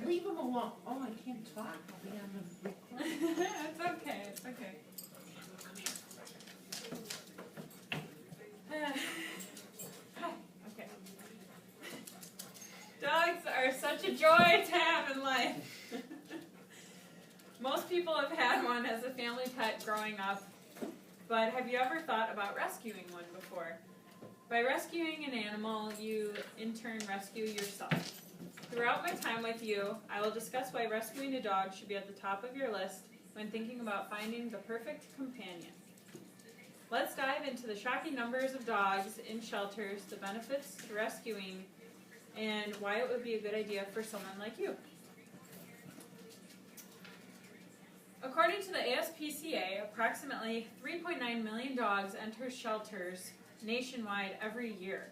Leave him alone. Oh, I can't talk. I'll be on the recording. It's okay. It's okay. Hi. Okay. Dogs are such a joy to have in life. Most people have had one as a family pet growing up, but have you ever thought about rescuing one before? By rescuing an animal, you in turn rescue yourself. Throughout my time with you, I will discuss why rescuing a dog should be at the top of your list when thinking about finding the perfect companion. Let's dive into the shocking numbers of dogs in shelters, the benefits to rescuing, and why it would be a good idea for someone like you. According to the ASPCA, approximately 3.9 million dogs enter shelters nationwide every year.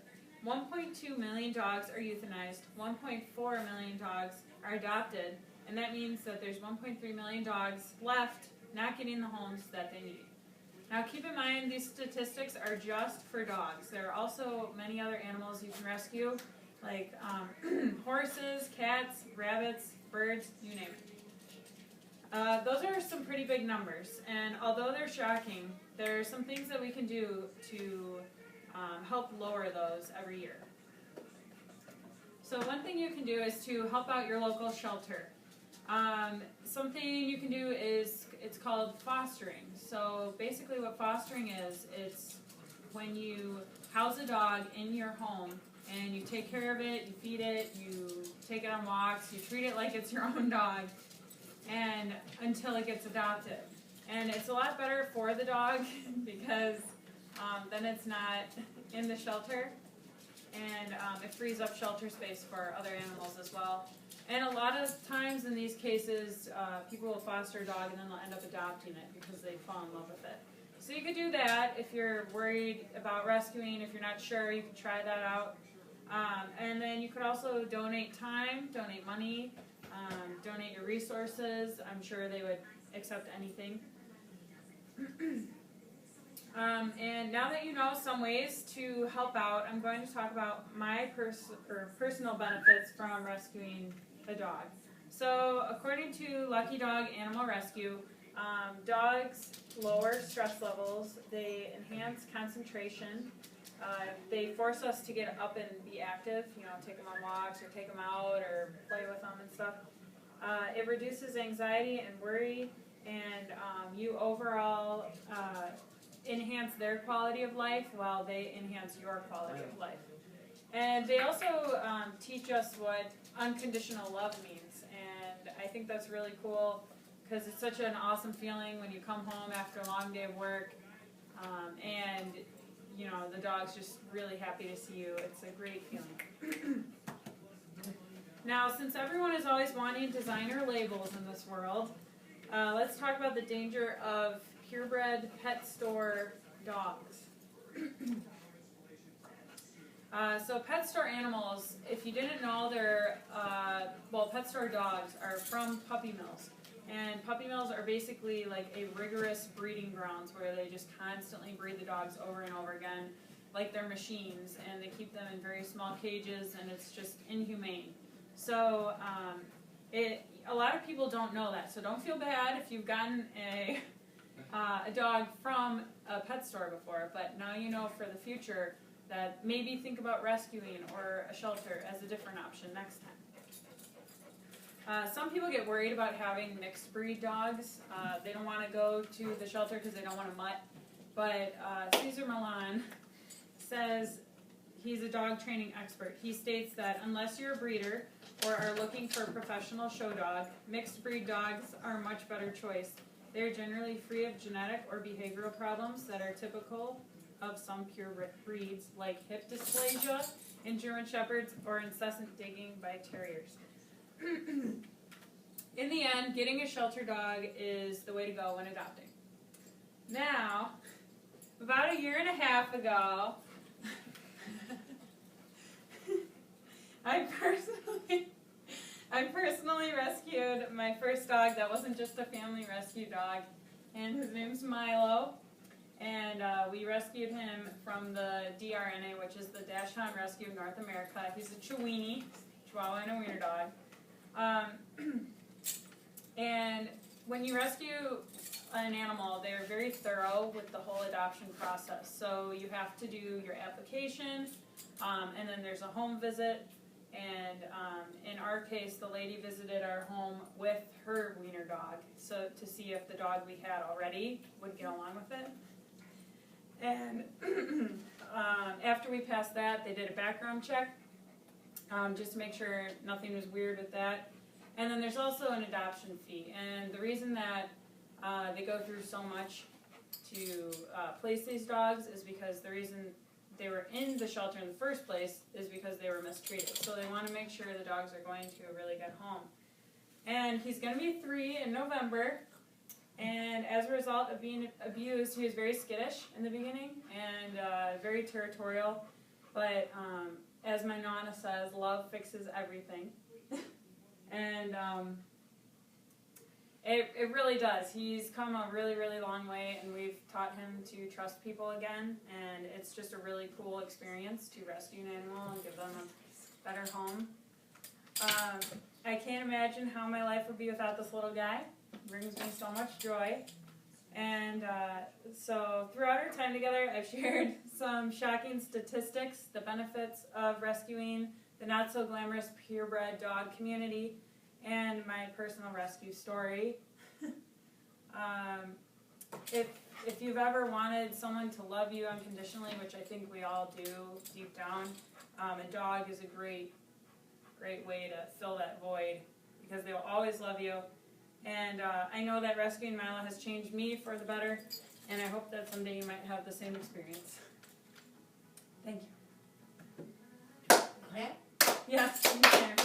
1.2 million dogs are euthanized, 1.4 million dogs are adopted, and that means that there's 1.3 million dogs left not getting the homes that they need. Now keep in mind these statistics are just for dogs. There are also many other animals you can rescue, like horses, cats, rabbits, birds, you name it. Those are some pretty big numbers, and although they're shocking, there are some things that we can do to help lower those every year. So one thing you can do is to help out your local shelter. Something you can do is, it's called fostering. So basically what fostering is, it's when you house a dog in your home and you take care of it, you feed it, you take it on walks, you treat it like it's your own dog, and until it gets adopted. And it's a lot better for the dog because then it's not in the shelter, and it frees up shelter space for other animals as well. And a lot of times in these cases, people will foster a dog and then they'll end up adopting it because they fall in love with it. So you could do that if you're worried about rescuing. If you're not sure, you can try that out. And then you could also donate time, donate money, donate your resources. I'm sure they would accept anything. And now that you know some ways to help out, I'm going to talk about my personal benefits from rescuing a dog. So according to Lucky Dog Animal Rescue, dogs lower stress levels, they enhance concentration, they force us to get up and be active, take them on walks or take them out or play with them and stuff. It reduces anxiety and worry, and you overall enhance their quality of life while they enhance your quality of life. And they also teach us what unconditional love means, and I think that's really cool because it's such an awesome feeling when you come home after a long day of work and the dog's just really happy to see you. It's a great feeling. Now, since everyone is always wanting designer labels in this world, let's talk about the danger of purebred pet store dogs. So pet store animals, if you didn't know, pet store dogs are from puppy mills. And puppy mills are basically like a rigorous breeding grounds where they just constantly breed the dogs over and over again, like they're machines, and they keep them in very small cages, and it's just inhumane. So a lot of people don't know that, so don't feel bad if you've gotten a dog from a pet store before, but now you know for the future that maybe think about rescuing or a shelter as a different option next time. Some people get worried about having mixed breed dogs. They don't want to go to the shelter because they don't want a mutt, but Cesar Milan says he's a dog training expert. He states that unless you're a breeder or are looking for a professional show dog, mixed breed dogs are a much better choice. They're generally free of genetic or behavioral problems that are typical of some pure breeds, like hip dysplasia in German Shepherds or incessant digging by terriers. In the end, getting a shelter dog is the way to go when adopting. Now, about a year and a half ago, I personally rescued my first dog that wasn't just a family rescue dog, and his name's Milo, and we rescued him from the DRNA, which is the Dachshund Rescue of North America. He's a Chiweenie, Chihuahua and a wiener dog. And when you rescue an animal, they're very thorough with the whole adoption process. So you have to do your application, and then there's a home visit. And in our case, the lady visited our home with her wiener dog, so to see if the dog we had already would get along with it. And after we passed that, they did a background check, just to make sure nothing was weird with that. And then there's also an adoption fee. And the reason that they go through so much to place these dogs is because the reason they were in the shelter in the first place is because they were mistreated. So they want to make sure the dogs are going to a really good home. And he's going to be 3 in November. And as a result of being abused, he was very skittish in the beginning and very territorial. But as my Nana says, love fixes everything. And it really does. He's come a really, really long way, and we've taught him to trust people again. And it's just a really cool experience to rescue an animal and give them a better home. I can't imagine how my life would be without this little guy. It brings me so much joy. And so throughout our time together, I've shared some shocking statistics, the benefits of rescuing the not-so-glamorous purebred dog community, and my personal rescue story. If you've ever wanted someone to love you unconditionally, which I think we all do deep down, a dog is a great way to fill that void because they will always love you. And I know that rescuing Milo has changed me for the better, and I hope that someday you might have the same experience. Thank you. Okay. Yes, you can.